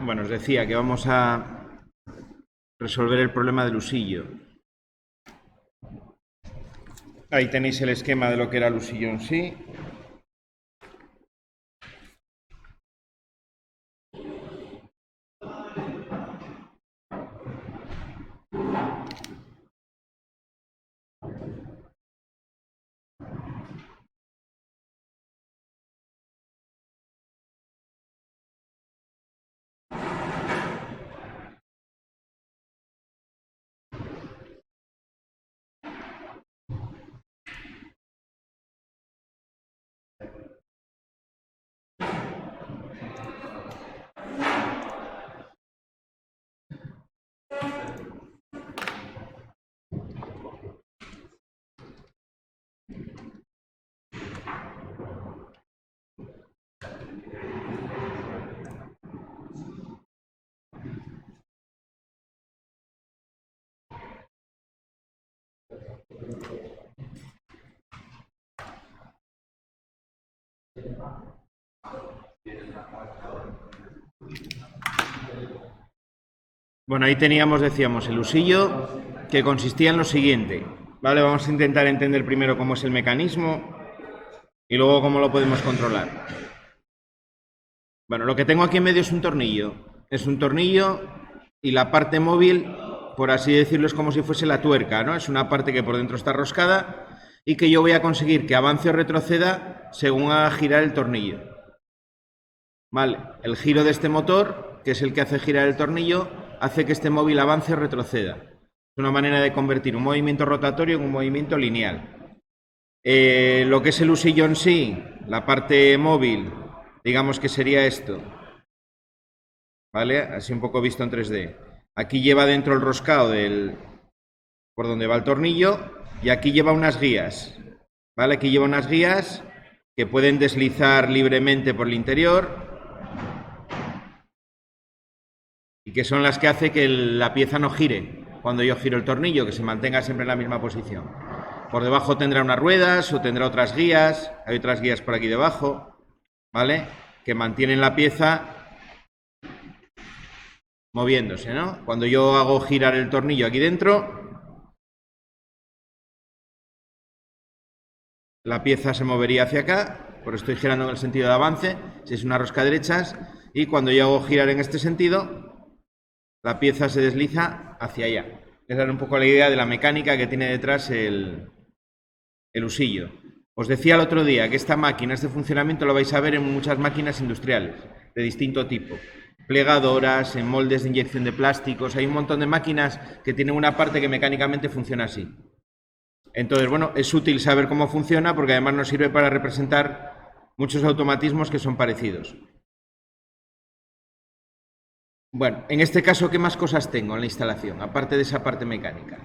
Bueno, os decía que vamos a resolver el problema del usillo. Ahí tenéis el esquema de lo que era el usillo en sí. Bueno, ahí teníamos, decíamos, el usillo, que consistía en lo siguiente. Vale, vamos a intentar entender primero cómo es el mecanismo y luego cómo lo podemos controlar. Bueno, lo que tengo aquí en medio es un tornillo. Es un tornillo y la parte móvil, por así decirlo, es como si fuese la tuerca, ¿no? Es una parte que por dentro está roscada y que yo voy a conseguir que avance o retroceda según haga girar el tornillo. Vale, el giro de este motor, que es el que hace girar el tornillo, hace que este móvil avance o retroceda. Es una manera de convertir un movimiento rotatorio en un movimiento lineal. Lo que es el usillo en sí, la parte móvil, digamos que sería esto. ¿Vale? Así un poco visto en 3D. Aquí lleva dentro el roscado por donde va el tornillo y aquí lleva unas guías. ¿Vale? Aquí lleva unas guías que pueden deslizar libremente por el interior y que son las que hacen que la pieza no gire cuando yo giro el tornillo, que se mantenga siempre en la misma posición. Por debajo tendrá unas ruedas o tendrá otras guías, hay otras guías por aquí debajo, ¿vale? Que mantienen la pieza moviéndose, ¿no? Cuando yo hago girar el tornillo aquí dentro, la pieza se movería hacia acá, por estoy girando en el sentido de avance, si es una rosca derechas, y cuando yo hago girar en este sentido, la pieza se desliza hacia allá. Esa era un poco la idea de la mecánica que tiene detrás el usillo. Os decía el otro día que esta máquina, este funcionamiento lo vais a ver en muchas máquinas industriales de distinto tipo. Plegadoras, en moldes de inyección de plásticos, hay un montón de máquinas que tienen una parte que mecánicamente funciona así. Entonces, bueno, es útil saber cómo funciona porque además nos sirve para representar muchos automatismos que son parecidos. Bueno, en este caso, ¿qué más cosas tengo en la instalación, aparte de esa parte mecánica?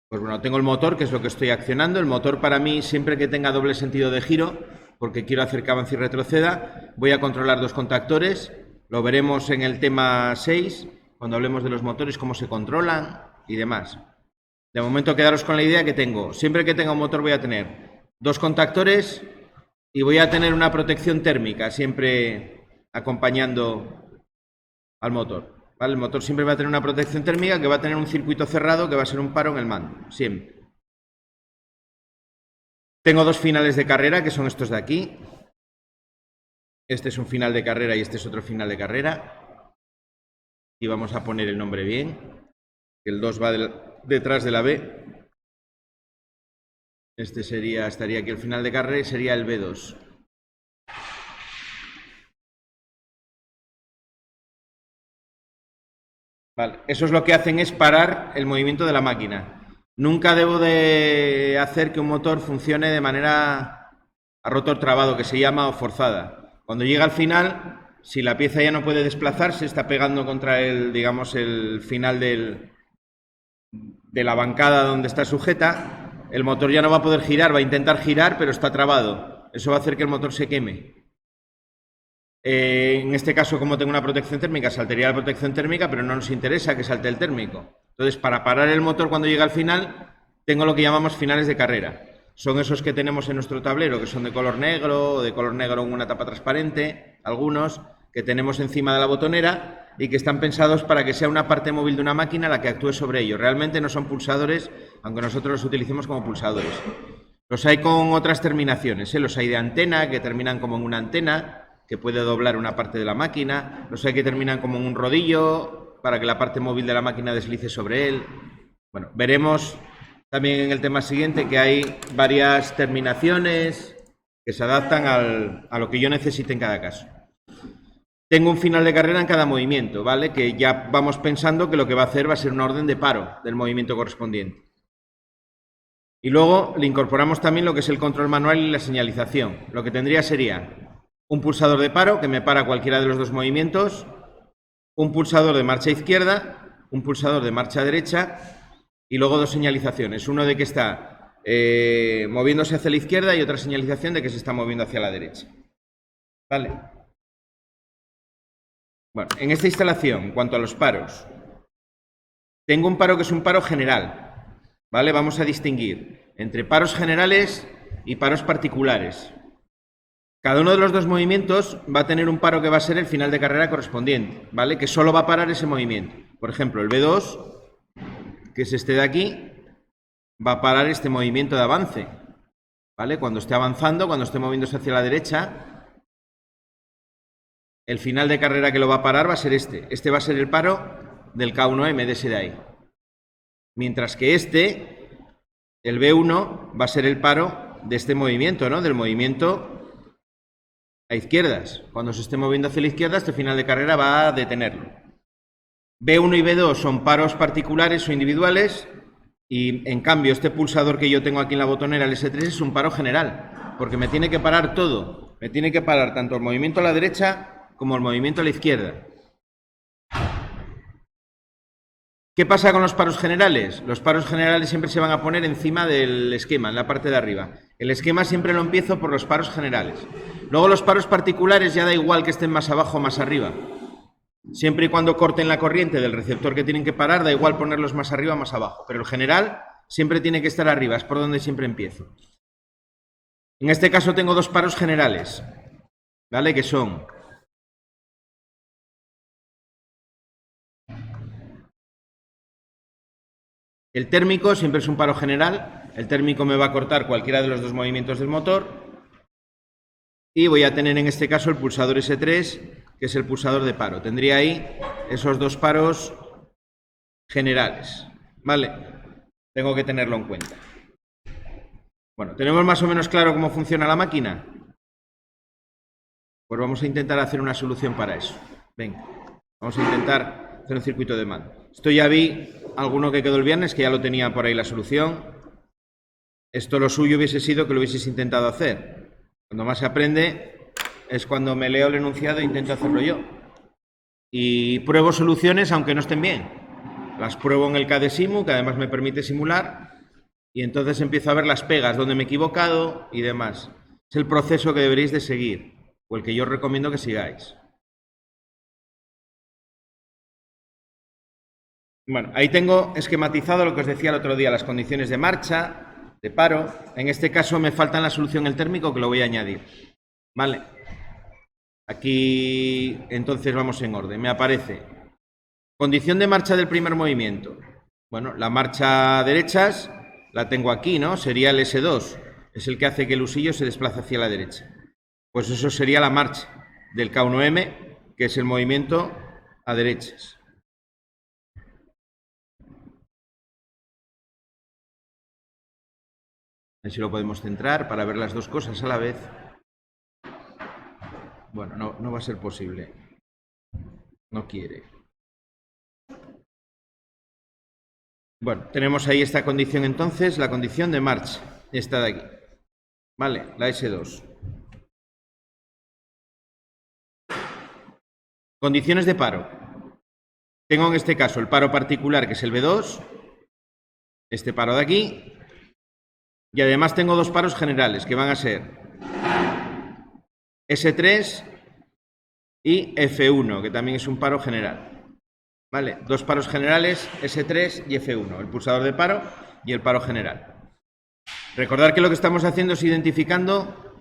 Pues bueno, tengo el motor, que es lo que estoy accionando. El motor para mí, siempre que tenga doble sentido de giro, porque quiero hacer que avance y retroceda, voy a controlar dos contactores. Lo veremos en el tema 6, cuando hablemos de los motores, cómo se controlan y demás. De momento, quedaros con la idea que tengo. Siempre que tenga un motor voy a tener dos contactores y voy a tener una protección térmica, siempre acompañando al motor. ¿Vale? El motor siempre va a tener una protección térmica que va a tener un circuito cerrado que va a ser un paro en el mando, siempre. Tengo dos finales de carrera, que son estos de aquí. Este es un final de carrera y este es otro final de carrera. Y vamos a poner el nombre bien. El 2 va detrás de la B. Este estaría aquí el final de carrera y sería el B2. Vale, eso es lo que hacen, es parar el movimiento de la máquina. Nunca debo de hacer que un motor funcione de manera a rotor trabado, que se llama, o forzada. Cuando llega al final, si la pieza ya no puede desplazarse, está pegando contra el, digamos, el final de la bancada donde está sujeta, el motor ya no va a poder girar, va a intentar girar, pero está trabado. Eso va a hacer que el motor se queme. En este caso, como tengo una protección térmica, saltaría la protección térmica, pero no nos interesa que salte el térmico. Entonces, para parar el motor cuando llega al final, tengo lo que llamamos finales de carrera. Son esos que tenemos en nuestro tablero, que son de color negro, o de color negro con una tapa transparente, algunos, que tenemos encima de la botonera y que están pensados para que sea una parte móvil de una máquina la que actúe sobre ellos. Realmente no son pulsadores, aunque nosotros los utilicemos como pulsadores. Los hay con otras terminaciones, los hay de antena, que terminan como en una antena, que puede doblar una parte de la máquina. Los hay que terminan como en un rodillo, para que la parte móvil de la máquina deslice sobre él. Bueno, veremos también en el tema siguiente que hay varias terminaciones que se adaptan a lo que yo necesite en cada caso. Tengo un final de carrera en cada movimiento, ¿vale? Que ya vamos pensando que lo que va a hacer va a ser una orden de paro del movimiento correspondiente. Y luego le incorporamos también lo que es el control manual y la señalización. Lo que tendría sería un pulsador de paro que me para cualquiera de los dos movimientos, un pulsador de marcha izquierda, un pulsador de marcha derecha y luego dos señalizaciones. Uno de que está moviéndose hacia la izquierda y otra señalización de que se está moviendo hacia la derecha. ¿Vale? Bueno, en esta instalación, en cuanto a los paros, tengo un paro que es un paro general. ¿Vale? Vamos a distinguir entre paros generales y paros particulares. Cada uno de los dos movimientos va a tener un paro que va a ser el final de carrera correspondiente, ¿vale? Que solo va a parar ese movimiento. Por ejemplo, el B2, que es este de aquí, va a parar este movimiento de avance, ¿vale? Cuando esté avanzando, cuando esté moviéndose hacia la derecha, el final de carrera que lo va a parar va a ser este. Este va a ser el paro del K1M, de ese de ahí. Mientras que este, el B1, va a ser el paro de este movimiento, ¿no? Del movimiento a izquierdas. Cuando se esté moviendo hacia la izquierda, este final de carrera va a detenerlo. B1 y B2 son paros particulares o individuales y, en cambio, este pulsador que yo tengo aquí en la botonera, el S3, es un paro general, porque me tiene que parar todo. Me tiene que parar tanto el movimiento a la derecha como el movimiento a la izquierda. ¿Qué pasa con los paros generales? Los paros generales siempre se van a poner encima del esquema, en la parte de arriba. El esquema siempre lo empiezo por los paros generales. Luego los paros particulares ya da igual que estén más abajo o más arriba. Siempre y cuando corten la corriente del receptor que tienen que parar, da igual ponerlos más arriba o más abajo. Pero el general siempre tiene que estar arriba, es por donde siempre empiezo. En este caso tengo dos paros generales, ¿vale? Que son el térmico, siempre es un paro general. El térmico me va a cortar cualquiera de los dos movimientos del motor. Y voy a tener en este caso el pulsador S3, que es el pulsador de paro. Tendría ahí esos dos paros generales, ¿vale? Tengo que tenerlo en cuenta. Bueno, ¿tenemos más o menos claro cómo funciona la máquina? Pues vamos a intentar hacer una solución para eso. Venga, vamos a intentar hacer un circuito de mando. Esto ya vi alguno que quedó el viernes, que ya lo tenía por ahí la solución. Esto lo suyo hubiese sido que lo hubieses intentado hacer. Cuando más se aprende es cuando me leo el enunciado e intento hacerlo yo. Y pruebo soluciones aunque no estén bien. Las pruebo en el KDSimu, que además me permite simular, y entonces empiezo a ver las pegas, donde me he equivocado y demás. Es el proceso que deberéis de seguir, o el que yo os recomiendo que sigáis. Bueno, ahí tengo esquematizado lo que os decía el otro día, las condiciones de marcha, de paro. En este caso me falta en la solución el térmico, que lo voy a añadir. Vale. Aquí entonces vamos en orden. Me aparece condición de marcha del primer movimiento. Bueno, la marcha derechas la tengo aquí, ¿no? Sería el S2. Es el que hace que el usillo se desplace hacia la derecha. Pues eso sería la marcha del K1M, que es el movimiento a derechas. A ver si lo podemos centrar para ver las dos cosas a la vez. Bueno, no va a ser posible. No quiere. Bueno, tenemos ahí esta condición entonces, la condición de marcha. Esta de aquí. Vale, la S2. Condiciones de paro. Tengo en este caso el paro particular, que es el B2. Este paro de aquí. Y además tengo dos paros generales, que van a ser S3 y F1, que también es un paro general. ¿Vale? Dos paros generales, S3 y F1, el pulsador de paro y el paro general. Recordad que lo que estamos haciendo es identificando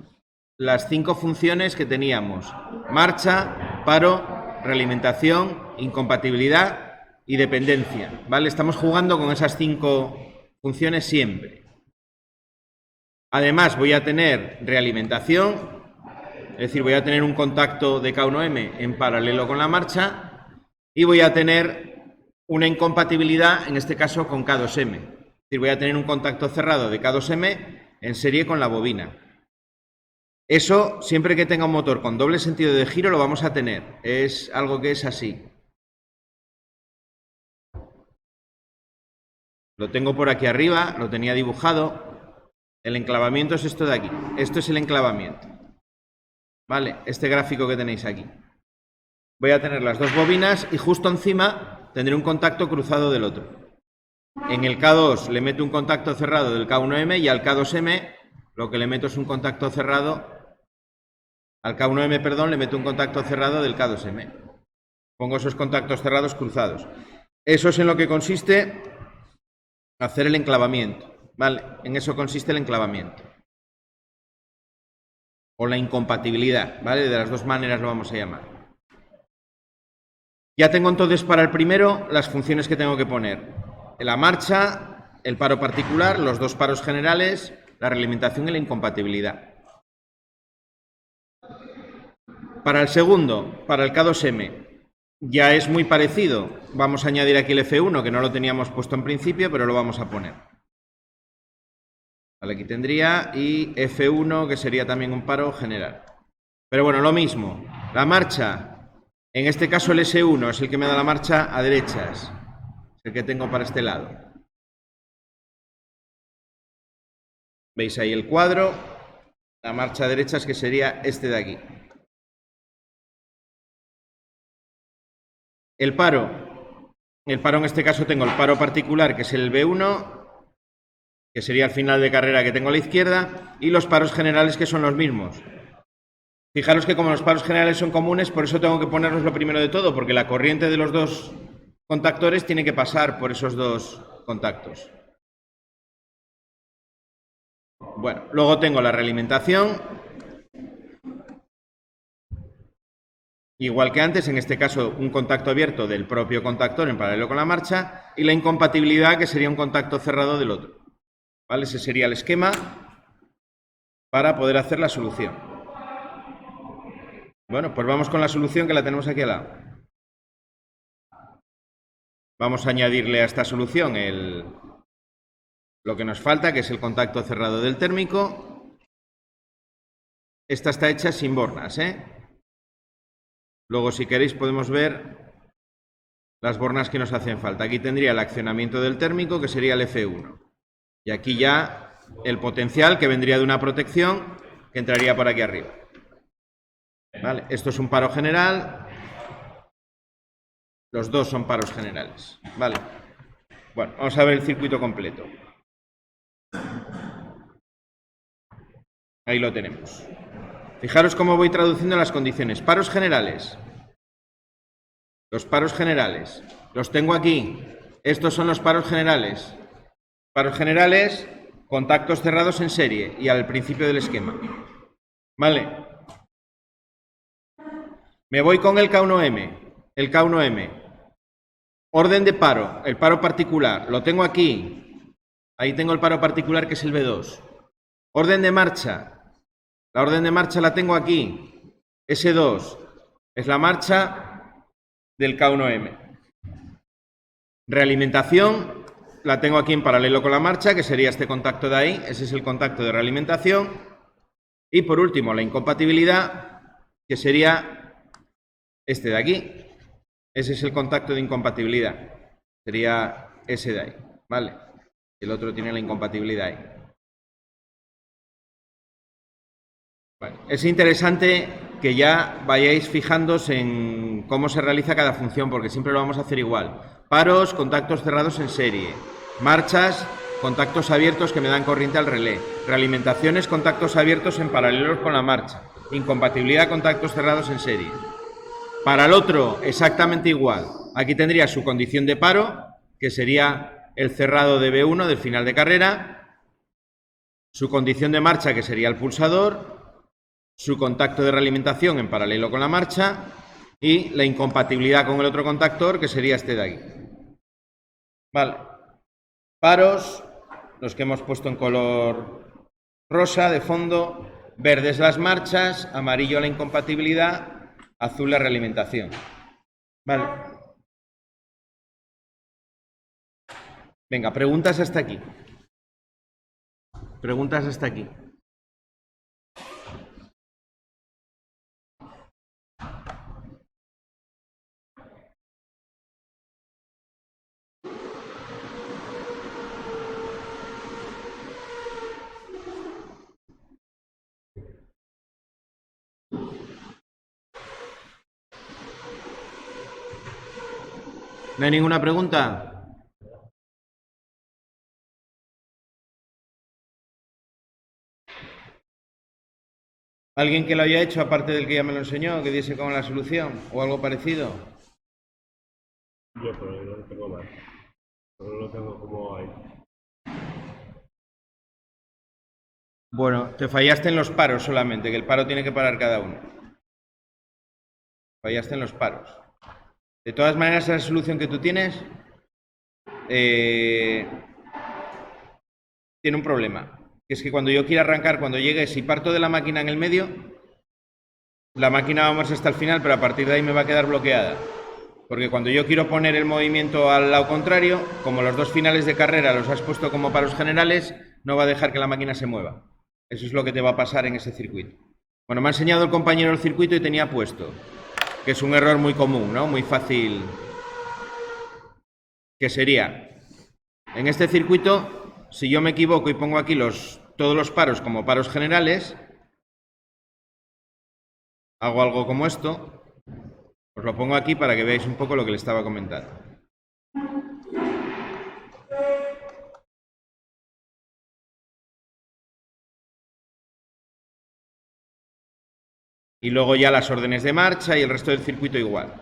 las 5 funciones que teníamos: marcha, paro, realimentación, incompatibilidad y dependencia, ¿vale? Estamos jugando con esas 5 funciones siempre. Además, voy a tener realimentación, es decir, voy a tener un contacto de K1M en paralelo con la marcha y voy a tener una incompatibilidad, en este caso con K2M. Es decir, voy a tener un contacto cerrado de K2M en serie con la bobina. Eso, siempre que tenga un motor con doble sentido de giro, lo vamos a tener. Es algo que es así. Lo tengo por aquí arriba, lo tenía dibujado. El enclavamiento es esto de aquí. Esto es el enclavamiento. ¿Vale? Este gráfico que tenéis aquí. Voy a tener las dos bobinas y justo encima tendré un contacto cruzado del otro. En el K2 le meto un contacto cerrado del K1M y al K2M lo que le meto es un contacto cerrado, al K1M, perdón, le meto un contacto cerrado del K2M. Pongo esos contactos cerrados cruzados. Eso es en lo que consiste hacer el enclavamiento. ¿Vale? En eso consiste el enclavamiento. O la incompatibilidad, ¿vale? De las dos maneras lo vamos a llamar. Ya tengo entonces para el primero las funciones que tengo que poner. La marcha, el paro particular, los dos paros generales, la realimentación y la incompatibilidad. Para el segundo, para el K2M, ya es muy parecido. Vamos a añadir aquí el F1, que no lo teníamos puesto en principio, pero lo vamos a poner. Vale, aquí tendría y F1, que sería también un paro general. Pero bueno, lo mismo. La marcha, en este caso el S1 es el que me da la marcha a derechas. Es el que tengo para este lado. ¿Veis ahí el cuadro? La marcha a derechas, que sería este de aquí. El paro en este caso tengo el paro particular, que es el B1, que sería el final de carrera que tengo a la izquierda, y los paros generales, que son los mismos. Fijaros que como los paros generales son comunes, por eso tengo que ponerlos lo primero de todo, porque la corriente de los dos contactores tiene que pasar por esos dos contactos. Bueno, luego tengo la realimentación. Igual que antes, en este caso, un contacto abierto del propio contactor en paralelo con la marcha, y la incompatibilidad, que sería un contacto cerrado del otro. ¿Vale? Ese sería el esquema para poder hacer la solución. Bueno, pues vamos con la solución, que la tenemos aquí al lado. Vamos a añadirle a esta solución lo que nos falta, que es el contacto cerrado del térmico. Esta está hecha sin bornas, ¿eh? Luego, si queréis, podemos ver las bornas que nos hacen falta. Aquí tendría el accionamiento del térmico, que sería el F1. Y aquí ya el potencial, que vendría de una protección, que entraría por aquí arriba. ¿Vale? Esto es un paro general. Los dos son paros generales. ¿Vale? Bueno, vamos a ver el circuito completo. Ahí lo tenemos. Fijaros cómo voy traduciendo las condiciones. Paros generales. Los paros generales. Los tengo aquí. Estos son los paros generales. Paros generales, contactos cerrados en serie y al principio del esquema. ¿Vale? Me voy con el K1M. El K1M. Orden de paro. El paro particular. Lo tengo aquí. Ahí tengo el paro particular, que es el B2. Orden de marcha. La orden de marcha la tengo aquí. S2 es la marcha del K1M. Realimentación la tengo aquí en paralelo con la marcha, que sería este contacto de ahí. Ese es el contacto de realimentación. Y por último, la incompatibilidad, que sería este de aquí. Ese es el contacto de incompatibilidad. Sería ese de ahí. ¿Vale? El otro tiene la incompatibilidad ahí. Bueno, es interesante que ya vayáis fijándose en cómo se realiza cada función, porque siempre lo vamos a hacer igual. Paros, contactos cerrados en serie. Marchas, contactos abiertos que me dan corriente al relé. Realimentaciones, contactos abiertos en paralelo con la marcha. Incompatibilidad, contactos cerrados en serie. Para el otro, exactamente igual. Aquí tendría su condición de paro, que sería el cerrado de B1 del final de carrera. Su condición de marcha, que sería el pulsador. Su contacto de realimentación en paralelo con la marcha y la incompatibilidad con el otro contactor, que sería este de aquí. Vale. Paros, los que hemos puesto en color rosa de fondo, verdes las marchas, amarillo la incompatibilidad, azul la realimentación. Vale. Venga, preguntas hasta aquí. Preguntas hasta aquí. ¿No hay ninguna pregunta? ¿Alguien que lo haya hecho, aparte del que ya me lo enseñó, que diese como la solución o algo parecido? Yo, pero no lo tengo mal. No lo tengo como ahí. Bueno, te fallaste en los paros solamente, que el paro tiene que parar cada uno. Fallaste en los paros. De todas maneras, esa solución que tú tienes tiene un problema. Que es que cuando yo quiera arrancar, cuando llegue, si parto de la máquina en el medio, la máquina va a moverse hasta el final, pero a partir de ahí me va a quedar bloqueada. Porque cuando yo quiero poner el movimiento al lado contrario, como los dos finales de carrera los has puesto como paros generales, no va a dejar que la máquina se mueva. Eso es lo que te va a pasar en ese circuito. Bueno, me ha enseñado el compañero el circuito y tenía puesto, que es un error muy común, ¿no? Muy fácil. Que sería, en este circuito, si yo me equivoco y pongo aquí todos los paros como paros generales, hago algo como esto. Os lo pongo aquí para que veáis un poco lo que le estaba comentando. Y luego ya las órdenes de marcha y el resto del circuito igual.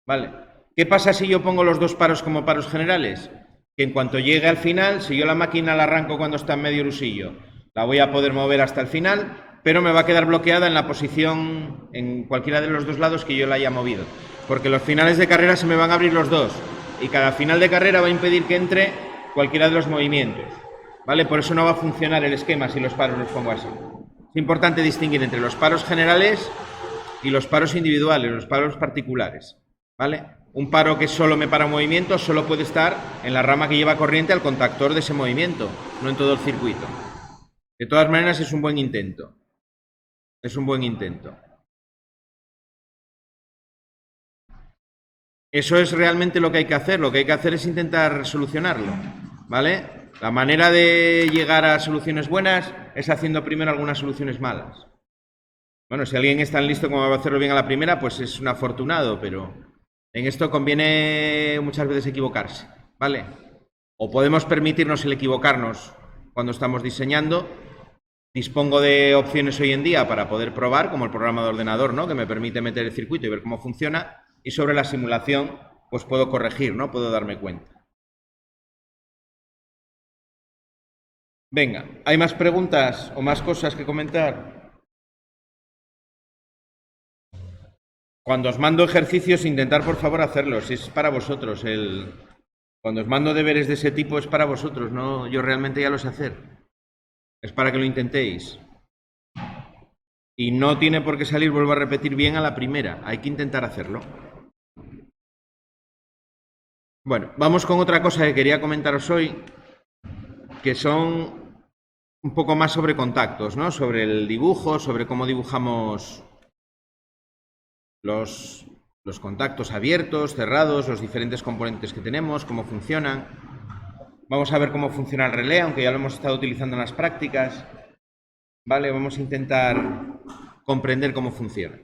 ¿Vale? ¿Qué pasa si yo pongo los dos paros como paros generales? Que en cuanto llegue al final, si yo la máquina la arranco cuando está en medio el usillo, la voy a poder mover hasta el final, pero me va a quedar bloqueada en la posición, en cualquiera de los dos lados que yo la haya movido. Porque los finales de carrera se me van a abrir los dos y cada final de carrera va a impedir que entre cualquiera de los movimientos. ¿Vale? Por eso no va a funcionar el esquema si los paros los pongo así. Es importante distinguir entre los paros generales y los paros individuales, los paros particulares. ¿Vale? Un paro que solo me para un movimiento solo puede estar en la rama que lleva corriente al contactor de ese movimiento, no en todo el circuito. De todas maneras, es un buen intento. Es un buen intento. Eso es realmente lo que hay que hacer. Lo que hay que hacer es intentar solucionarlo. ¿Vale? La manera de llegar a soluciones buenas es haciendo primero algunas soluciones malas. Bueno, si alguien es tan listo como va a hacerlo bien a la primera, pues es un afortunado, pero en esto conviene muchas veces equivocarse, ¿vale? O podemos permitirnos el equivocarnos cuando estamos diseñando. Dispongo de opciones hoy en día para poder probar, como el programa de ordenador, ¿no? Que me permite meter el circuito y ver cómo funciona. Y sobre la simulación, pues puedo corregir, ¿no? Puedo darme cuenta. Venga, ¿hay más preguntas o más cosas que comentar? Cuando os mando ejercicios, intentar por favor hacerlos. Es para vosotros. Cuando os mando deberes de ese tipo es para vosotros, no, yo realmente ya lo sé hacer. Es para que lo intentéis. Y no tiene por qué salir, vuelvo a repetir, bien a la primera. Hay que intentar hacerlo. Bueno, vamos con otra cosa que quería comentaros hoy, que son un poco más sobre contactos, ¿no? Sobre el dibujo, sobre cómo dibujamos los contactos abiertos, cerrados, los diferentes componentes que tenemos, cómo funcionan. Vamos a ver cómo funciona el relé, aunque ya lo hemos estado utilizando en las prácticas. Vale, vamos a intentar comprender cómo funciona.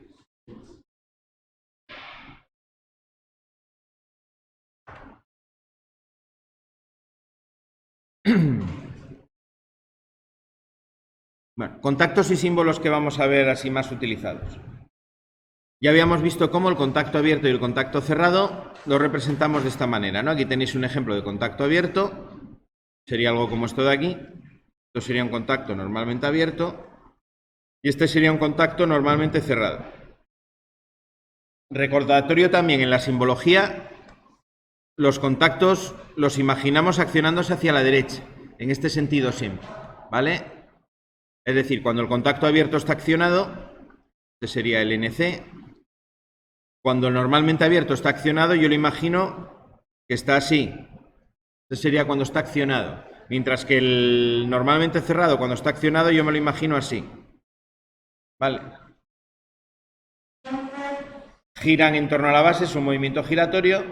Bueno, contactos y símbolos que vamos a ver así más utilizados. Ya habíamos visto cómo el contacto abierto y el contacto cerrado lo representamos de esta manera, ¿no? Aquí tenéis un ejemplo de contacto abierto. Sería algo como esto de aquí. Esto sería un contacto normalmente abierto. Y este sería un contacto normalmente cerrado. Recordatorio también en la simbología, los contactos los imaginamos accionándose hacia la derecha, en este sentido siempre, ¿vale? Es decir, cuando el contacto abierto está accionado, este sería el NC. Cuando el normalmente abierto está accionado, yo lo imagino que está así. Este sería cuando está accionado. Mientras que el normalmente cerrado, cuando está accionado, yo me lo imagino así. ¿Vale? Giran en torno a la base, es un movimiento giratorio,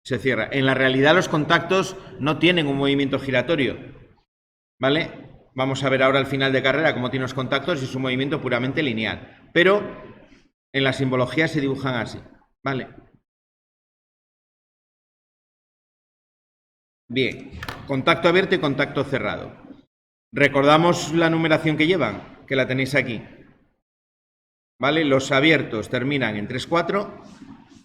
se cierra. En la realidad los contactos no tienen un movimiento giratorio. ¿Vale? Vamos a ver ahora al final de carrera cómo tiene los contactos y es un movimiento puramente lineal. Pero en la simbología se dibujan así. ¿Vale? Bien, contacto abierto y contacto cerrado. Recordamos la numeración que llevan, que la tenéis aquí. ¿Vale? Los abiertos terminan en 3-4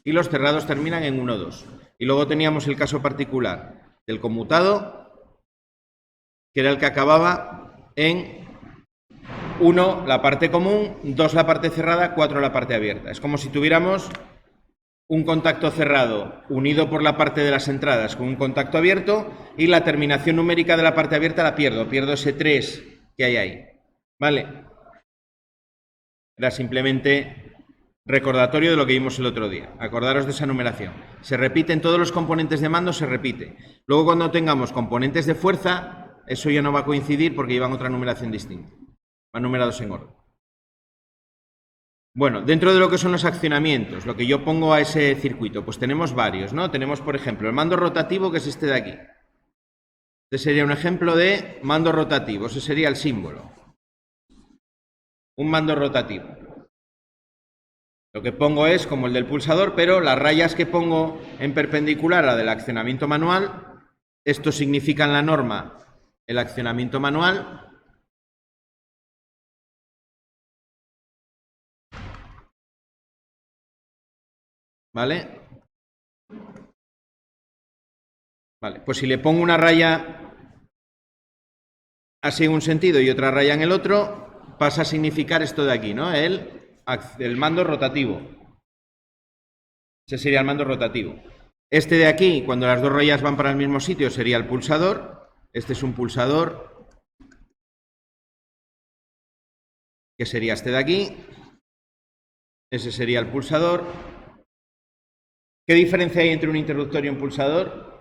y los cerrados terminan en 1-2. Y luego teníamos el caso particular del conmutado, que era el que acababa en 1 la parte común, 2 la parte cerrada, 4 la parte abierta. Es como si tuviéramos un contacto cerrado unido por la parte de las entradas con un contacto abierto y la terminación numérica de la parte abierta la pierdo ese 3 que hay ahí. ¿Vale? Era simplemente recordatorio de lo que vimos el otro día. Acordaros de esa numeración. Se repiten todos los componentes de mando, se repite. Luego cuando tengamos componentes de fuerza, eso ya no va a coincidir porque llevan otra numeración distinta. Van numerados en orden. Bueno, dentro de lo que son los accionamientos, lo que yo pongo a ese circuito, pues tenemos varios, ¿no? Tenemos, por ejemplo, el mando rotativo, que es este de aquí. Este sería un ejemplo de mando rotativo, ese sería el símbolo. Un mando rotativo. Lo que pongo es como el del pulsador, pero las rayas que pongo en perpendicular a la del accionamiento manual, esto significa en la norma el accionamiento manual. ¿Vale? Vale, pues si le pongo una raya así en un sentido y otra raya en el otro, pasa a significar esto de aquí, ¿no? El mando rotativo. Ese sería el mando rotativo. Este de aquí, cuando las dos rayas van para el mismo sitio, sería el pulsador. Este es un pulsador, que sería este de aquí. Ese sería el pulsador. ¿Qué diferencia hay entre un interruptor y un pulsador?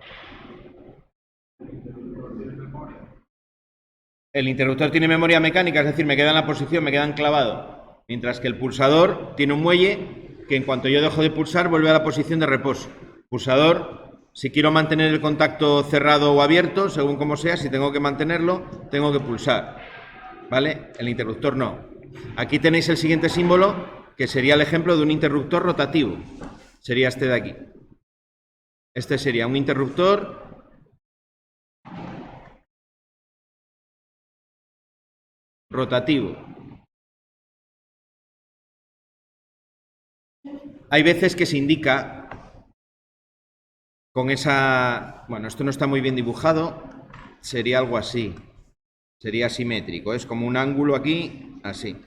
El interruptor tiene memoria mecánica, es decir, me queda en la posición, me queda enclavado. Mientras que el pulsador tiene un muelle que en cuanto yo dejo de pulsar vuelve a la posición de reposo. Pulsador, si quiero mantener el contacto cerrado o abierto, según como sea, si tengo que mantenerlo, tengo que pulsar. ¿Vale? El interruptor no. Aquí tenéis el siguiente símbolo, que sería el ejemplo de un interruptor rotativo. Sería este de aquí. Este sería un interruptor rotativo. Hay veces que se indica con esa... Bueno, esto no está muy bien dibujado. Sería algo así. Sería asimétrico. Es como un ángulo aquí, así.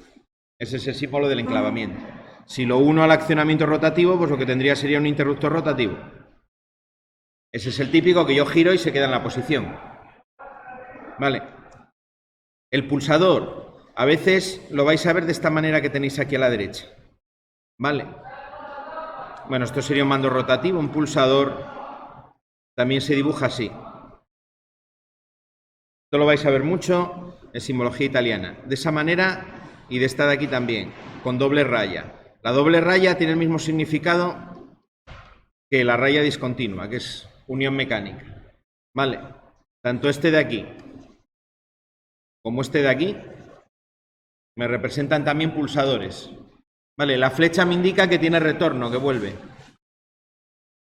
Ese es el símbolo del enclavamiento. Si lo uno al accionamiento rotativo, pues lo que tendría sería un interruptor rotativo. Ese es el típico que yo giro y se queda en la posición. Vale. El pulsador, a veces lo vais a ver de esta manera que tenéis aquí a la derecha. Vale. Bueno, esto sería un mando rotativo, un pulsador también se dibuja así. Esto lo vais a ver mucho en simbología italiana. De esa manera y de esta de aquí también, con doble raya. La doble raya tiene el mismo significado que la raya discontinua, que es unión mecánica. Vale. Tanto este de aquí como este de aquí me representan también pulsadores. Vale, la flecha me indica que tiene retorno, que vuelve.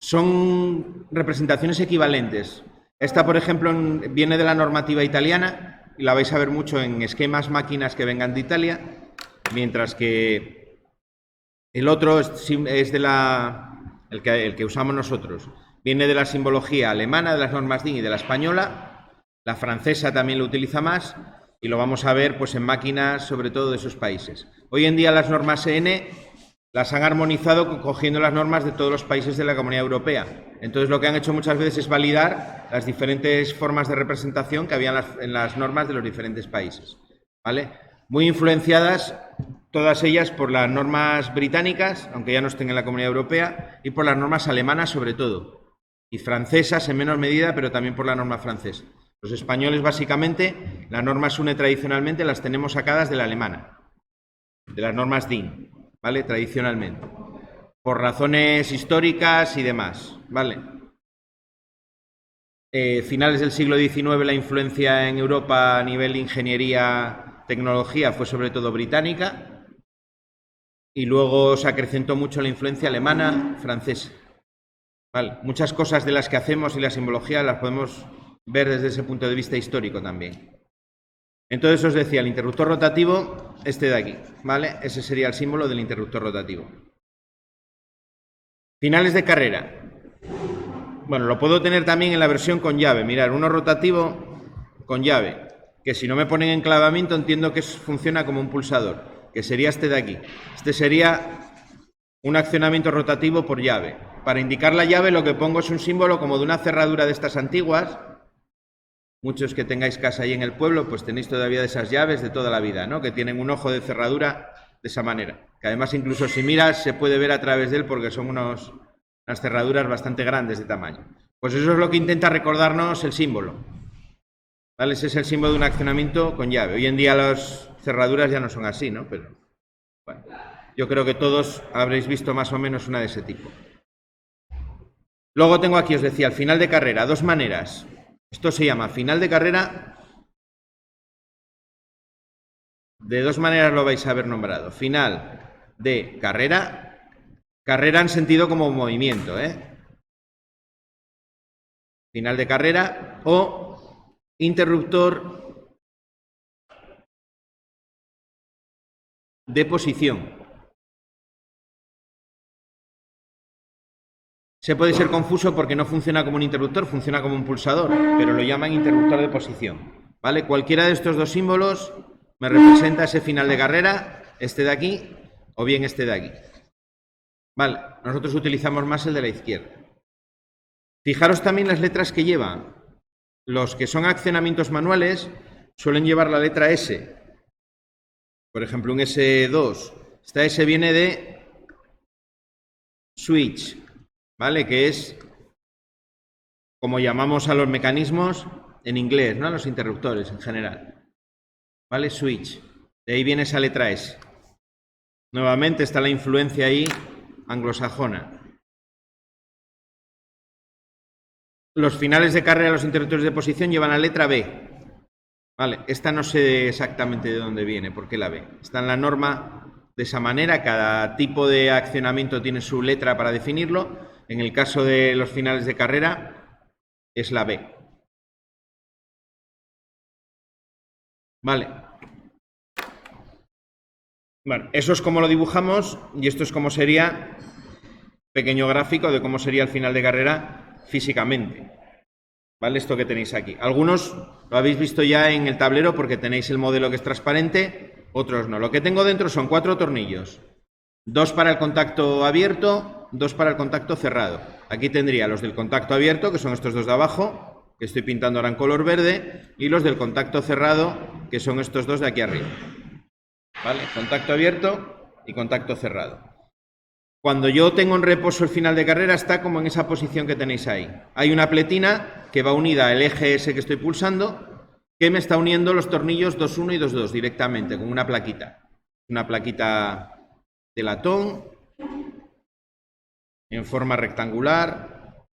Son representaciones equivalentes. Esta, por ejemplo, viene de la normativa italiana y la vais a ver mucho en esquemas, máquinas que vengan de Italia, mientras que el otro es de el que usamos nosotros. Viene de la simbología alemana, de las normas DIN y de la española. La francesa también lo utiliza más y lo vamos a ver pues en máquinas, sobre todo de esos países. Hoy en día las normas EN las han armonizado cogiendo las normas de todos los países de la Comunidad Europea. Entonces, lo que han hecho muchas veces es validar las diferentes formas de representación que había en las normas de los diferentes países, ¿vale? Muy influenciadas, todas ellas, por las normas británicas, aunque ya no estén en la Comunidad Europea, y por las normas alemanas sobre todo, y francesas en menor medida, pero también por la norma francesa. Los españoles, básicamente, las normas SUNE tradicionalmente las tenemos sacadas de la alemana, de las normas DIN, ¿vale? Tradicionalmente, por razones históricas y demás, ¿vale? Finales del siglo XIX, la influencia en Europa a nivel de ingeniería, tecnología, fue sobre todo británica, y luego se acrecentó mucho la influencia alemana, francesa. ¿Vale? Muchas cosas de las que hacemos y la simbología las podemos ver desde ese punto de vista histórico también. Entonces os decía, el interruptor rotativo, este de aquí, ¿vale? Ese sería el símbolo del interruptor rotativo. Finales de carrera. Bueno, lo puedo tener también en la versión con llave. Mirad, uno rotativo con llave, que si no me ponen enclavamiento entiendo que funciona como un pulsador, que sería este de aquí. Este sería un accionamiento rotativo por llave. Para indicar la llave lo que pongo es un símbolo como de una cerradura de estas antiguas. Muchos que tengáis casa ahí en el pueblo, pues tenéis todavía de esas llaves de toda la vida, ¿no? Que tienen un ojo de cerradura de esa manera. Que además incluso si miras se puede ver a través de él porque son unas cerraduras bastante grandes de tamaño. Pues eso es lo que intenta recordarnos el símbolo. ¿Vale? Ese es el símbolo de un accionamiento con llave. Hoy en día las cerraduras ya no son así, ¿no? Pero bueno, yo creo que todos habréis visto más o menos una de ese tipo. Luego tengo aquí, os decía, al final de carrera, dos maneras. Esto se llama final de carrera. De dos maneras lo vais a haber nombrado. Final de carrera. Carrera en sentido como movimiento, ¿eh? Final de carrera o interruptor de posición. Se puede ser confuso porque no funciona como un interruptor, funciona como un pulsador, pero lo llaman interruptor de posición, ¿vale? Cualquiera de estos dos símbolos me representa ese final de carrera, este de aquí o bien este de aquí. Vale, nosotros utilizamos más el de la izquierda. Fijaros también las letras que llevan. Los que son accionamientos manuales suelen llevar la letra S. Por ejemplo, un S2. Esta S viene de switch, ¿vale? Que es como llamamos a los mecanismos en inglés, ¿no? A los interruptores en general. ¿Vale? Switch. De ahí viene esa letra S. Nuevamente está la influencia ahí anglosajona. Los finales de carrera, los interruptores de posición llevan la letra B. Vale, esta no sé exactamente de dónde viene, por qué la B. Está en la norma de esa manera, cada tipo de accionamiento tiene su letra para definirlo. En el caso de los finales de carrera, es la B. Vale. Bueno, eso es como lo dibujamos y esto es como sería, pequeño gráfico de cómo sería el final de carrera físicamente. ¿Vale? Esto que tenéis aquí. Algunos lo habéis visto ya en el tablero porque tenéis el modelo que es transparente, otros no. Lo que tengo dentro son 4 tornillos. 2 para el contacto abierto, 2 para el contacto cerrado. Aquí tendría los del contacto abierto, que son estos dos de abajo, que estoy pintando ahora en color verde, y los del contacto cerrado, que son estos dos de aquí arriba. ¿Vale? Contacto abierto y contacto cerrado. Cuando yo tengo en reposo el final de carrera está como en esa posición que tenéis ahí. Hay una pletina que va unida al eje ese que estoy pulsando, que me está uniendo los tornillos 2.1 y 2.2 directamente, con una plaquita. Una plaquita de latón, en forma rectangular.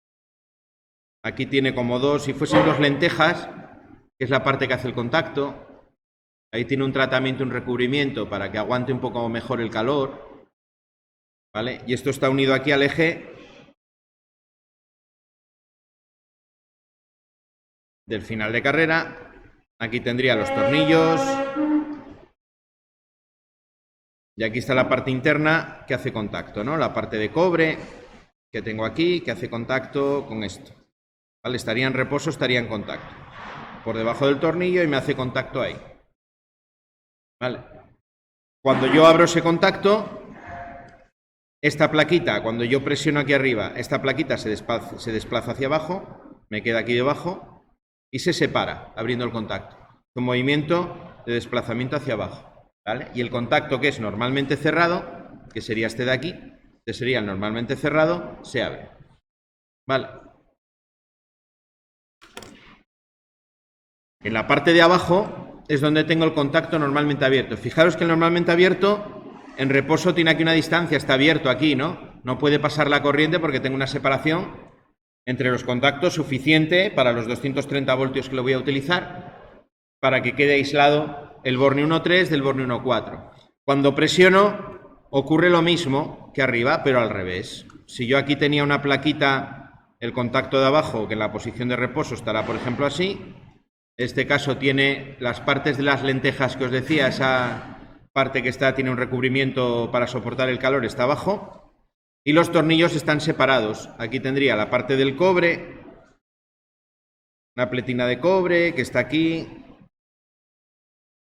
Aquí tiene como dos, si fuesen dos lentejas, que es la parte que hace el contacto. Ahí tiene un tratamiento, un recubrimiento para que aguante un poco mejor el calor. ¿Vale? Y esto está unido aquí al eje del final de carrera. Aquí tendría los tornillos. Y aquí está la parte interna que hace contacto, ¿no? La parte de cobre que tengo aquí, que hace contacto con esto. ¿Vale? Estaría en reposo, estaría en contacto. Por debajo del tornillo y me hace contacto ahí. ¿Vale? Cuando yo abro ese contacto, Esta plaquita, cuando yo presiono aquí arriba, esta plaquita se desplaza hacia abajo, me queda aquí debajo y se separa, abriendo el contacto. Un movimiento de desplazamiento hacia abajo, ¿vale? Y el contacto que es normalmente cerrado, que sería este de aquí, que sería el normalmente cerrado, se abre. ¿Vale? En la parte de abajo es donde tengo el contacto normalmente abierto. Fijaros que el normalmente abierto en reposo tiene aquí una distancia, está abierto aquí, ¿no? No puede pasar la corriente porque tengo una separación entre los contactos suficiente para los 230 voltios que lo voy a utilizar para que quede aislado el borne 1.3 del borne 1.4. Cuando presiono ocurre lo mismo que arriba, pero al revés. Si yo aquí tenía una plaquita, el contacto de abajo, que en la posición de reposo estará, por ejemplo, así. Este caso tiene las partes de las lentejas que os decía, esa parte que tiene un recubrimiento para soportar el calor, está abajo. Y los tornillos están separados. Aquí tendría la parte del cobre, una pletina de cobre que está aquí.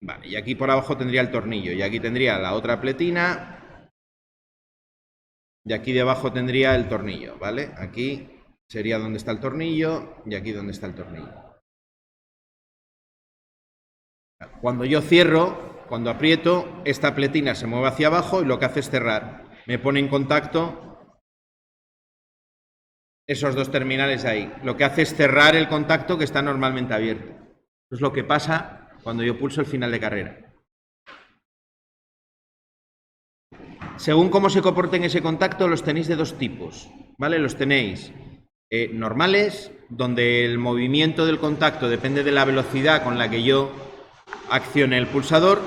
Vale, y aquí por abajo tendría el tornillo. Y aquí tendría la otra pletina. Y aquí debajo tendría el tornillo, ¿vale? Aquí sería donde está el tornillo y aquí donde está el tornillo. Cuando yo cierro, cuando aprieto, esta pletina se mueve hacia abajo y lo que hace es cerrar. Me pone en contacto esos dos terminales ahí. Lo que hace es cerrar el contacto que está normalmente abierto. Eso es lo que pasa cuando yo pulso el final de carrera. Según cómo se comporten ese contacto, los tenéis de dos tipos, ¿vale? Los tenéis normales, donde el movimiento del contacto depende de la velocidad con la que yo accione el pulsador,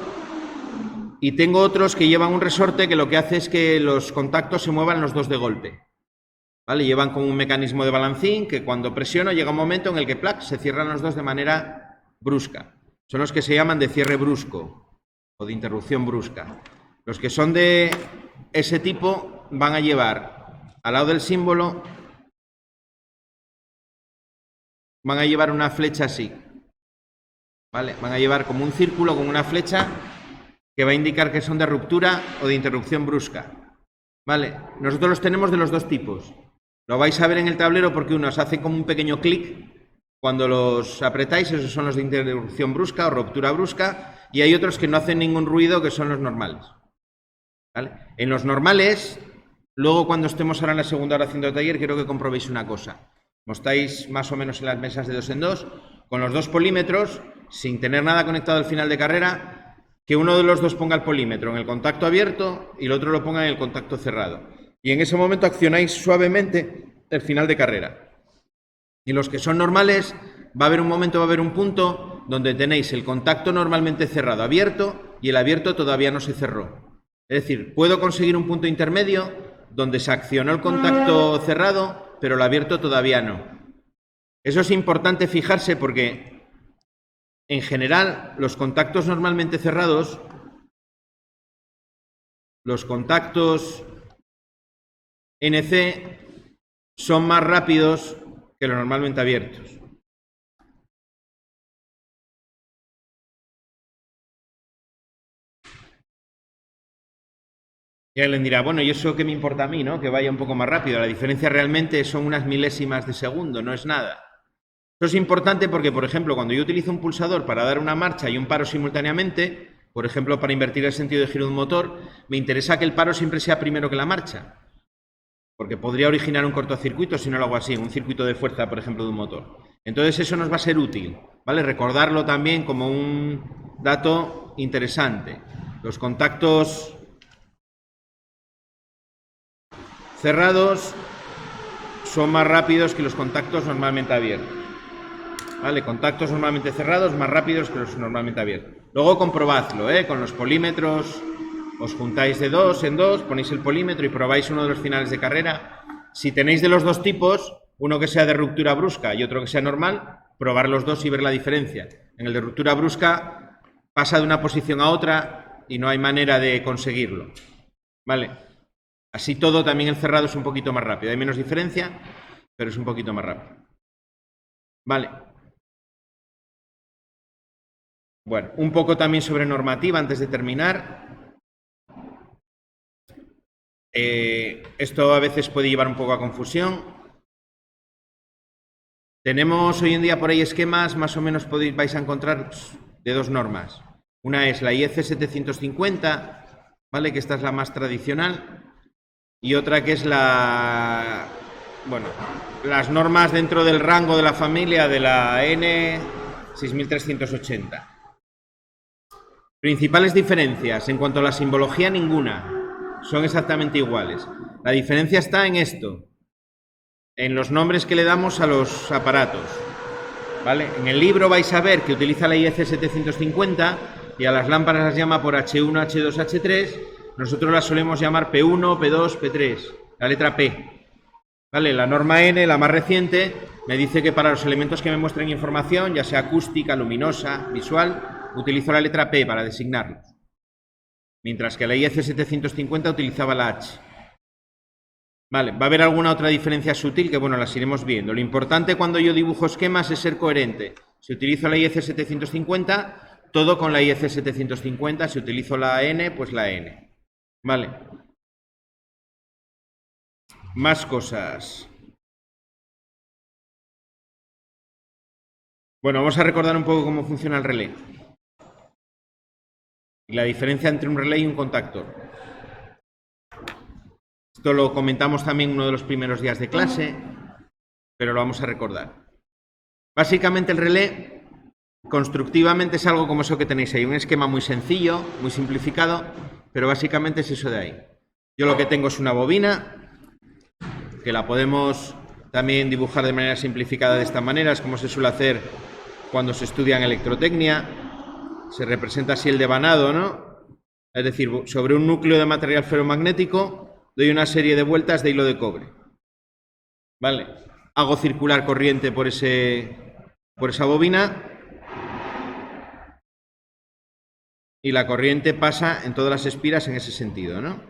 y tengo otros que llevan un resorte que lo que hace es que los contactos se muevan los dos de golpe, ¿vale? Llevan como un mecanismo de balancín que cuando presiono llega un momento en el que ¡plac! Se cierran los dos de manera brusca. Son los que se llaman de cierre brusco o de interrupción brusca. Los que son de ese tipo van a llevar al lado del símbolo, van a llevar una flecha así, ¿vale? Van a llevar como un círculo con una flecha que va a indicar que son de ruptura o de interrupción brusca, ¿vale? Nosotros los tenemos de los dos tipos. Lo vais a ver en el tablero porque unos hacen como un pequeño clic cuando los apretáis, esos son los de interrupción brusca o ruptura brusca, y hay otros que no hacen ningún ruido, que son los normales, ¿vale? En los normales, luego cuando estemos ahora en la segunda hora haciendo el taller, quiero que comprobéis una cosa. Como estáis más o menos en las mesas de 2 en 2, con los dos polímetros, sin tener nada conectado al final de carrera, que uno de los dos ponga el polímetro en el contacto abierto y el otro lo ponga en el contacto cerrado. Y en ese momento accionáis suavemente el final de carrera. Y los que son normales, va a haber un momento, va a haber un punto donde tenéis el contacto normalmente cerrado abierto y el abierto todavía no se cerró. Es decir, puedo conseguir un punto intermedio donde se accionó el contacto cerrado, pero el abierto todavía no. Eso es importante fijarse porque, en general, los contactos normalmente cerrados, los contactos NC, son más rápidos que los normalmente abiertos. Y alguien dirá, bueno, ¿y eso qué me importa a mí, no? Que vaya un poco más rápido. La diferencia realmente son unas milésimas de segundo, no es nada. Eso es importante porque, por ejemplo, cuando yo utilizo un pulsador para dar una marcha y un paro simultáneamente, por ejemplo, para invertir el sentido de giro de un motor, me interesa que el paro siempre sea primero que la marcha, porque podría originar un cortocircuito si no lo hago así, un circuito de fuerza, por ejemplo, de un motor. Entonces eso nos va a ser útil, ¿vale? Recordarlo también como un dato interesante. Los contactos cerrados son más rápidos que los contactos normalmente abiertos, ¿vale? Contactos normalmente cerrados más rápidos que los normalmente abiertos. Luego comprobadlo, con los polímetros, os juntáis de 2 en 2, ponéis el polímetro y probáis uno de los finales de carrera. Si tenéis de los dos tipos, uno que sea de ruptura brusca y otro que sea normal, probar los dos y ver la diferencia. En el de ruptura brusca pasa de una posición a otra y no hay manera de conseguirlo, ¿vale? Así todo, también el cerrado es un poquito más rápido. Hay menos diferencia, pero es un poquito más rápido. Vale. Bueno, un poco también sobre normativa antes de terminar. Esto a veces puede llevar un poco a confusión. Tenemos hoy en día por ahí esquemas, más o menos vais a encontrar de dos normas. Una es la IEC 750, ¿vale? Que esta es la más tradicional. Y otra que es las normas dentro del rango de la familia de la N 6380. Principales diferencias. En cuanto a la simbología, ninguna. Son exactamente iguales. La diferencia está en esto. En los nombres que le damos a los aparatos. ¿Vale? En el libro vais a ver que utiliza la IEC 750 y a las lámparas las llama por H1, H2, H3. Nosotros las solemos llamar P1, P2, P3. La letra P. ¿Vale? La norma N, la más reciente, me dice que para los elementos que me muestren información, ya sea acústica, luminosa, visual, utilizo la letra P para designarlos. Mientras que la IEC 750 utilizaba la H. Vale, va a haber alguna otra diferencia sutil que, bueno, las iremos viendo. Lo importante cuando yo dibujo esquemas es ser coherente. Si utilizo la IEC 750, todo con la IEC 750. Si utilizo la N, pues la N. Vale. Más cosas. Bueno, vamos a recordar un poco cómo funciona el relé. Y la diferencia entre un relé y un contactor. Esto lo comentamos también en uno de los primeros días de clase, pero lo vamos a recordar. Básicamente el relé, constructivamente, es algo como eso que tenéis ahí. Un esquema muy sencillo, muy simplificado, pero básicamente es eso de ahí. Yo lo que tengo es una bobina, que la podemos también dibujar de manera simplificada de esta manera, es como se suele hacer cuando se estudia en electrotecnia. Se representa así el devanado, ¿no? Es decir, sobre un núcleo de material ferromagnético doy una serie de vueltas de hilo de cobre. ¿Vale? Hago circular corriente por esa bobina y la corriente pasa en todas las espiras en ese sentido, ¿no?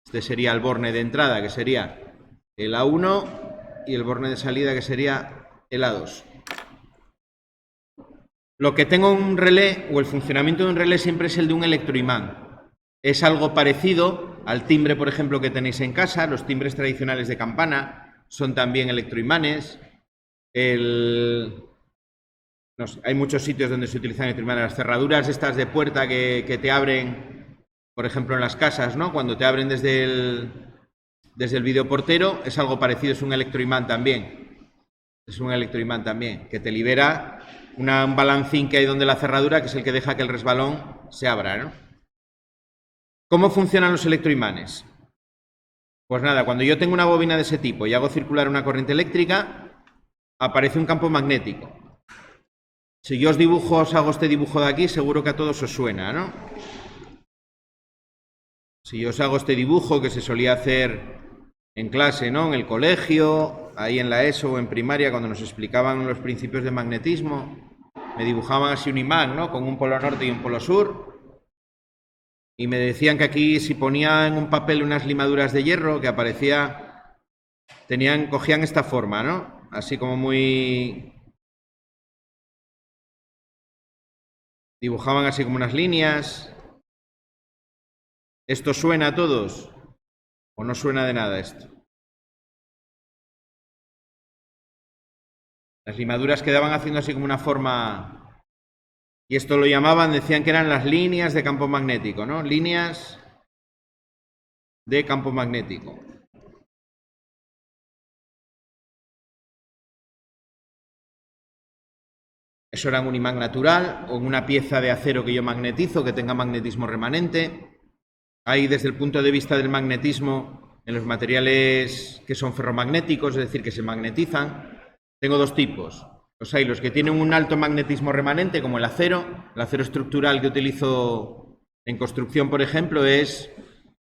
Este sería el borne de entrada, que sería el A1, y el borne de salida, que sería el A2. Lo que tengo en un relé, o el funcionamiento de un relé, siempre es el de un electroimán. Es algo parecido al timbre, por ejemplo, que tenéis en casa. Los timbres tradicionales de campana son también electroimanes. No sé, hay muchos sitios donde se utilizan electroimanes. Las cerraduras estas de puerta que te abren, por ejemplo, en las casas, ¿no? Cuando te abren desde el videoportero, es algo parecido, es un electroimán también. Es un electroimán también, que te libera un balancín que hay donde la cerradura, que es el que deja que el resbalón se abra, ¿no? ¿Cómo funcionan los electroimanes? Pues nada, cuando yo tengo una bobina de ese tipo y hago circular una corriente eléctrica, aparece un campo magnético. Si yo os hago este dibujo de aquí, seguro que a todos os suena, ¿no? Si yo os hago este dibujo que se solía hacer en clase, ¿no? En el colegio, ahí en la ESO o en primaria, cuando nos explicaban los principios de magnetismo, me dibujaban así un imán, ¿no? Con un polo norte y un polo sur. Y me decían que aquí, si ponía en un papel unas limaduras de hierro, que aparecía, cogían esta forma, ¿no? Así como muy... Dibujaban así como unas líneas. ¿Esto suena a todos? ¿O no suena de nada esto? Las limaduras quedaban haciendo así como una forma... Y esto lo llamaban, decían que eran las líneas de campo magnético, ¿no? Líneas de campo magnético. Eso era un imán natural o una pieza de acero que yo magnetizo, que tenga magnetismo remanente. Ahí, desde el punto de vista del magnetismo, en los materiales que son ferromagnéticos, es decir, que se magnetizan, tengo dos tipos. Hay los que tienen un alto magnetismo remanente, como el acero estructural que utilizo en construcción, por ejemplo,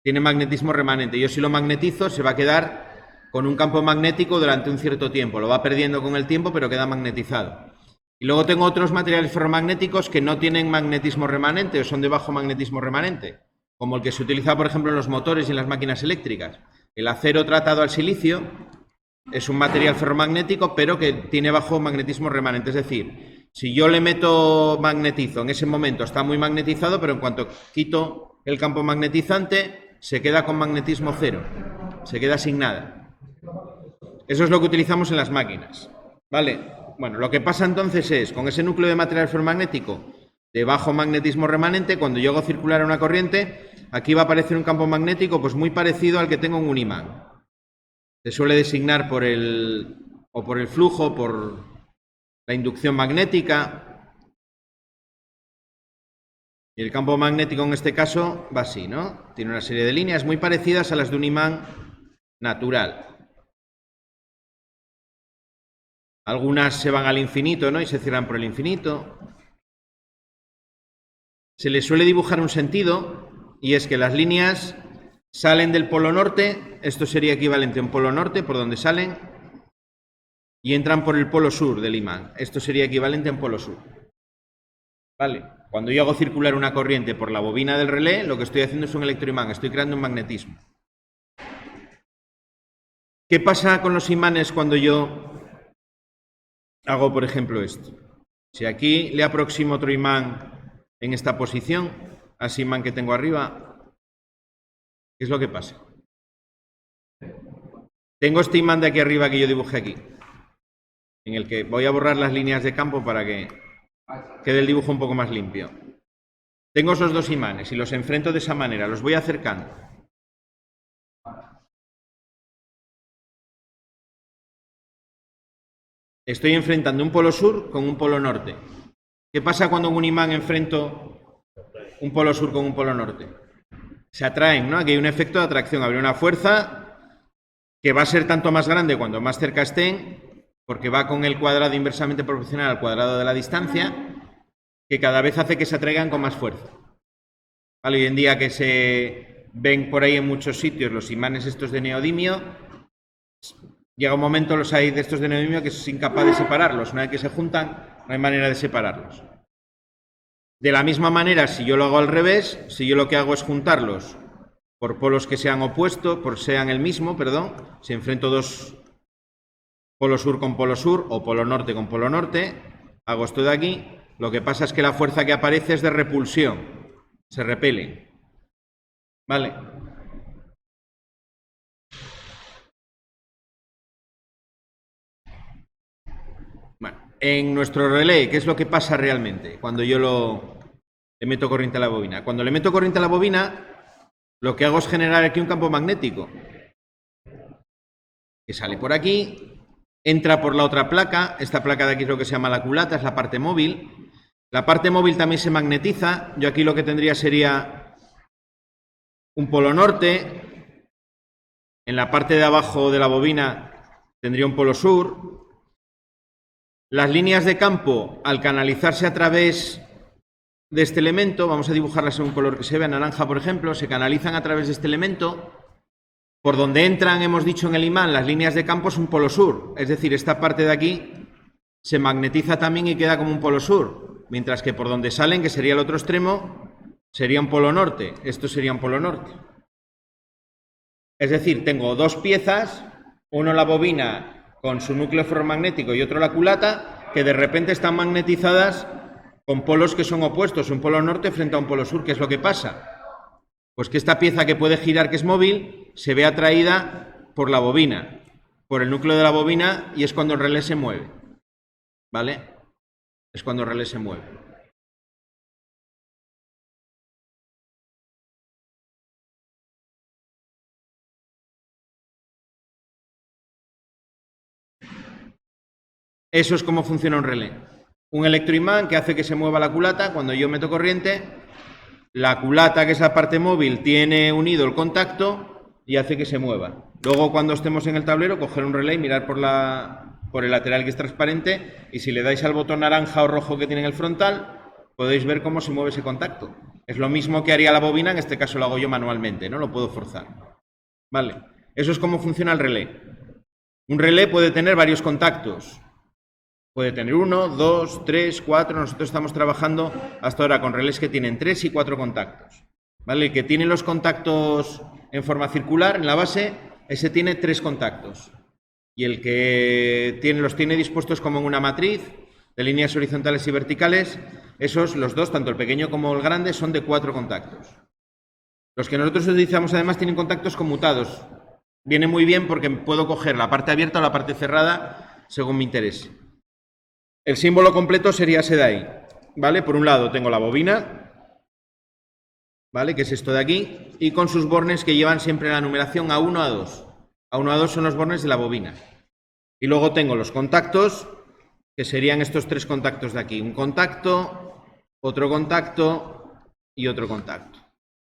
tiene magnetismo remanente. Yo, si lo magnetizo, se va a quedar con un campo magnético durante un cierto tiempo. Lo va perdiendo con el tiempo, pero queda magnetizado. Y luego tengo otros materiales ferromagnéticos que no tienen magnetismo remanente o son de bajo magnetismo remanente, como el que se utiliza, por ejemplo, en los motores y en las máquinas eléctricas. El acero tratado al silicio es un material ferromagnético, pero que tiene bajo magnetismo remanente. Es decir, si yo le meto magnetizo, en ese momento está muy magnetizado, pero en cuanto quito el campo magnetizante, se queda con magnetismo cero, se queda sin nada. Eso es lo que utilizamos en las máquinas, ¿vale? Bueno, lo que pasa entonces es, con ese núcleo de material ferromagnético de bajo magnetismo remanente, cuando yo hago circular una corriente, aquí va a aparecer un campo magnético pues muy parecido al que tengo en un imán. Se suele designar por el flujo, por la inducción magnética. Y el campo magnético en este caso va así, ¿no? Tiene una serie de líneas muy parecidas a las de un imán natural. Algunas se van al infinito, ¿no? Y se cierran por el infinito. Se le suele dibujar un sentido, y es que las líneas salen del polo norte, esto sería equivalente a un polo norte, por donde salen, y entran por el polo sur del imán. Esto sería equivalente a un polo sur. ¿Vale? Cuando yo hago circular una corriente por la bobina del relé, lo que estoy haciendo es un electroimán, estoy creando un magnetismo. ¿Qué pasa con los imanes cuando yo hago, por ejemplo, esto? Si aquí le aproximo otro imán en esta posición, a ese imán que tengo arriba, ¿qué es lo que pasa? Tengo este imán de aquí arriba que yo dibujé aquí, en el que voy a borrar las líneas de campo para que quede el dibujo un poco más limpio. Tengo esos dos imanes y los enfrento de esa manera, los voy acercando. Estoy enfrentando un polo sur con un polo norte. ¿Qué pasa cuando en un imán enfrento un polo sur con un polo norte? Se atraen, ¿no? Aquí hay un efecto de atracción, habría una fuerza que va a ser tanto más grande cuando más cerca estén, porque va con el cuadrado inversamente proporcional al cuadrado de la distancia, que cada vez hace que se atraigan con más fuerza. ¿Vale? Hoy en día que se ven por ahí en muchos sitios los imanes estos de neodimio, llega un momento los hay de estos de neodimio que es incapaz de separarlos. Una vez que se juntan, no hay manera de separarlos. De la misma manera, si yo lo hago al revés, si yo lo que hago es juntarlos por polos que sean opuestos, sean el mismo, perdón, si enfrento dos polo sur con polo sur o polo norte con polo norte, hago esto de aquí, lo que pasa es que la fuerza que aparece es de repulsión, se repelen. ¿Vale? Bueno, en nuestro relé, ¿qué es lo que pasa realmente cuando yo le meto corriente a la bobina? Cuando le meto corriente a la bobina, lo que hago es generar aquí un campo magnético que sale por aquí, entra por la otra placa. Esta placa de aquí es lo que se llama la culata, es la parte móvil. La parte móvil también se magnetiza. Yo aquí lo que tendría sería un polo norte. En la parte de abajo de la bobina tendría un polo sur. Las líneas de campo, al canalizarse a través de este elemento, vamos a dibujarlas en un color que se vea, naranja por ejemplo, se canalizan a través de este elemento. Por donde entran, hemos dicho en el imán, las líneas de campo es un polo sur, es decir, esta parte de aquí se magnetiza también y queda como un polo sur, mientras que por donde salen, que sería el otro extremo, sería un polo norte, esto sería un polo norte. Es decir, tengo dos piezas, uno la bobina con su núcleo ferromagnético y otro la culata, que de repente están magnetizadas con polos que son opuestos, un polo norte frente a un polo sur. ¿Qué es lo que pasa? Pues que esta pieza que puede girar, que es móvil, se ve atraída por la bobina, por el núcleo de la bobina, y es cuando el relé se mueve. ¿Vale? Es cuando el relé se mueve. Eso es cómo funciona un relé. Un electroimán que hace que se mueva la culata. Cuando yo meto corriente, la culata, que es la parte móvil, tiene unido el contacto y hace que se mueva. Luego, cuando estemos en el tablero, coger un relé y mirar por el lateral, que es transparente, y si le dais al botón naranja o rojo que tiene en el frontal, podéis ver cómo se mueve ese contacto. Es lo mismo que haría la bobina, en este caso lo hago yo manualmente, no lo puedo forzar. Vale, eso es cómo funciona el relé. Un relé puede tener varios contactos. Puede tener 1, 2, 3, 4. Nosotros estamos trabajando hasta ahora con relés que tienen 3 y 4 contactos. ¿Vale? El que tiene los contactos en forma circular en la base, ese tiene 3 contactos. Y el que los tiene dispuestos como en una matriz de líneas horizontales y verticales, esos, los dos, tanto el pequeño como el grande, son de 4 contactos. Los que nosotros utilizamos además tienen contactos conmutados. Viene muy bien porque puedo coger la parte abierta o la parte cerrada según mi interés. El símbolo completo sería ese de ahí, ¿vale? Por un lado tengo la bobina, ¿vale? Que es esto de aquí, y con sus bornes que llevan siempre la numeración A1, A2. A1, A2 son los bornes de la bobina. Y luego tengo los contactos, que serían estos tres contactos de aquí. Un contacto, otro contacto y otro contacto.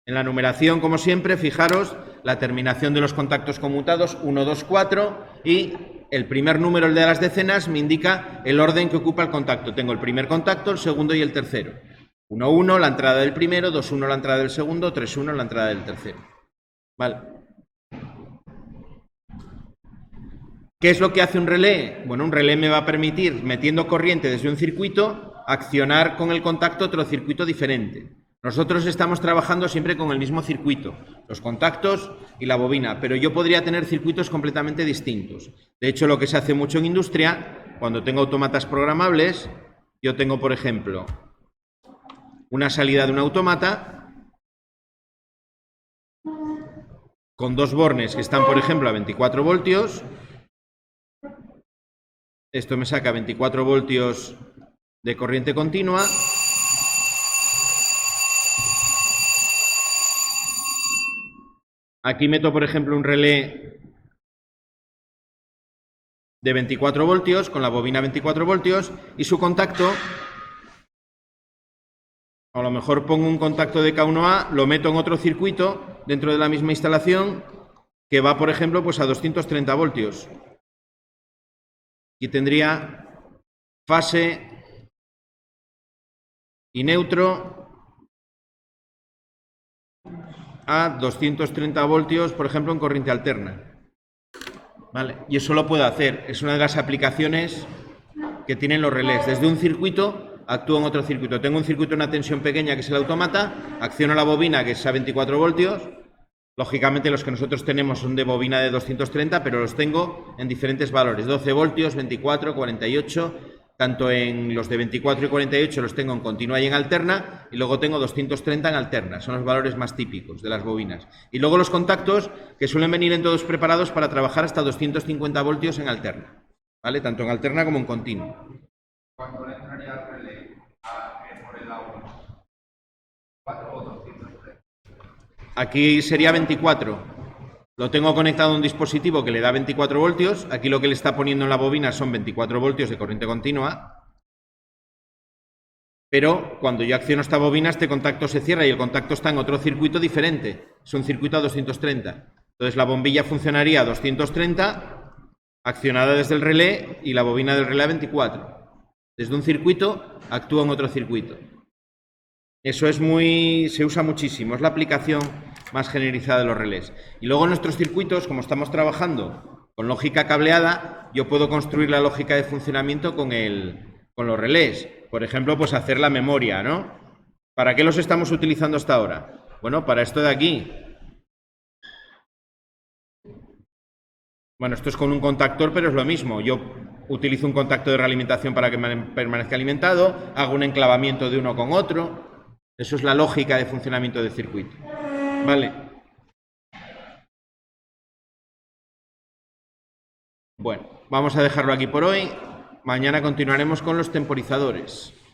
En la numeración, como siempre, fijaros la terminación de los contactos conmutados, 1, 2, 4, y el primer número, el de las decenas, me indica el orden que ocupa el contacto. Tengo el primer contacto, el segundo y el tercero. 1, 1, la entrada del primero, 2, 1, la entrada del segundo, 3, 1, la entrada del tercero. Vale. ¿Qué es lo que hace un relé? Bueno, un relé me va a permitir, metiendo corriente desde un circuito, accionar con el contacto otro circuito diferente. Nosotros estamos trabajando siempre con el mismo circuito, los contactos y la bobina, pero yo podría tener circuitos completamente distintos. De hecho, lo que se hace mucho en industria, cuando tengo autómatas programables, yo tengo, por ejemplo, una salida de un autómata con dos bornes que están, por ejemplo, a 24 voltios. Esto me saca 24 voltios de corriente continua. Aquí meto, por ejemplo, un relé de 24 voltios con la bobina 24 voltios y su contacto, a lo mejor pongo un contacto de K1A, lo meto en otro circuito dentro de la misma instalación que va, por ejemplo, pues a 230 voltios. Y tendría fase y neutro a 230 voltios, por ejemplo, en corriente alterna. ¿Vale? Y eso lo puedo hacer. Es una de las aplicaciones que tienen los relés. Desde un circuito actúo en otro circuito. Tengo un circuito de una tensión pequeña que es el autómata, acciono la bobina que es a 24 voltios. Lógicamente los que nosotros tenemos son de bobina de 230, pero los tengo en diferentes valores. 12 voltios, 24, 48... Tanto en los de 24 y 48 los tengo en continua y en alterna, y luego tengo 230 en alterna. Son los valores más típicos de las bobinas. Y luego los contactos, que suelen venir en todos preparados para trabajar hasta 250 voltios en alterna, ¿vale? Tanto en alterna como en continuo. ¿Cuánto le entraría al relé por el A1? ¿4 o 230? Aquí sería 24. Lo tengo conectado a un dispositivo que le da 24 voltios. Aquí lo que le está poniendo en la bobina son 24 voltios de corriente continua. Pero cuando yo acciono esta bobina, este contacto se cierra y el contacto está en otro circuito diferente. Es un circuito a 230. Entonces la bombilla funcionaría a 230, accionada desde el relé, y la bobina del relé a 24. Desde un circuito actúa en otro circuito. Eso se usa muchísimo. Es la aplicación más generalizada de los relés. Y luego en nuestros circuitos, como estamos trabajando con lógica cableada, yo puedo construir la lógica de funcionamiento con los relés. Por ejemplo, pues hacer la memoria, ¿no? ¿Para qué los estamos utilizando hasta ahora? Bueno, para esto de aquí. Bueno, esto es con un contactor, pero es lo mismo. Yo utilizo un contacto de realimentación para que permanezca alimentado, hago un enclavamiento de uno con otro. Eso es la lógica de funcionamiento del circuito. Vale. Bueno, vamos a dejarlo aquí por hoy. Mañana continuaremos con los temporizadores.